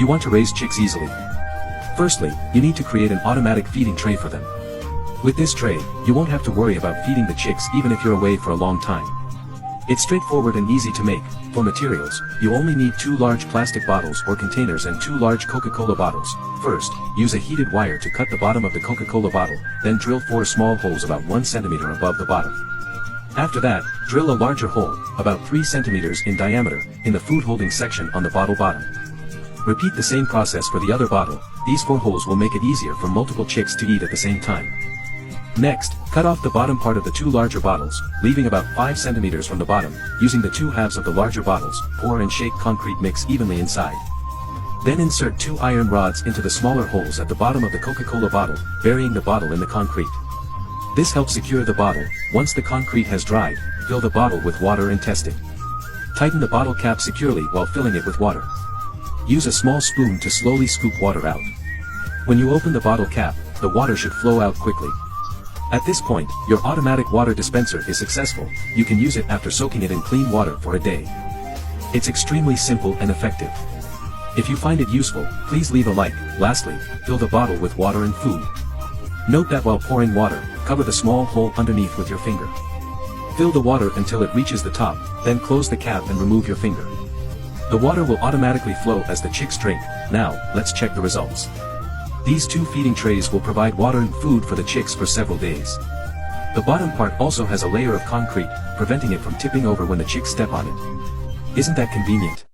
You want to raise chicks easily. Firstly, you need to create an automatic feeding tray for them. With this tray, you won't have to worry about feeding the chicks even if you're away for a long time. It's straightforward and easy to make. For materials, you only need 2 large plastic bottles or containers and 2 large Coca-Cola bottles. First, use a heated wire to cut the bottom of the Coca-Cola bottle, then drill 4 small holes about 1 centimeter above the bottom. After that, drill a larger hole, about 3 centimeters in diameter, in the food holding section on the bottle bottom. Repeat the same process for the other bottle. These 4 holes will make it easier for multiple chicks to eat at the same time. Next, cut off the bottom part of the 2 larger bottles, leaving about 5 centimeters from the bottom. Using the 2 halves of the larger bottles, pour and shake concrete mix evenly inside. Then insert 2 iron rods into the smaller holes at the bottom of the Coca-Cola bottle, burying the bottle in the concrete. This helps secure the bottle. Once the concrete has dried, fill the bottle with water and test it. Tighten the bottle cap securely while filling it with water. Use a small spoon to slowly scoop water out. When you open the bottle cap, the water should flow out quickly. At this point, your automatic water dispenser is successful. You can use it after soaking it in clean water for a day. It's extremely simple and effective. If you find it useful, please leave a like. Lastly, fill the bottle with water and food. Note that while pouring water, cover the small hole underneath with your finger. Fill the water until it reaches the top, then close the cap and remove your finger. The water will automatically flow as the chicks drink. Now, let's check the results. These 2 feeding trays will provide water and food for the chicks for several days. The bottom part also has a layer of concrete, preventing it from tipping over when the chicks step on it. Isn't that convenient?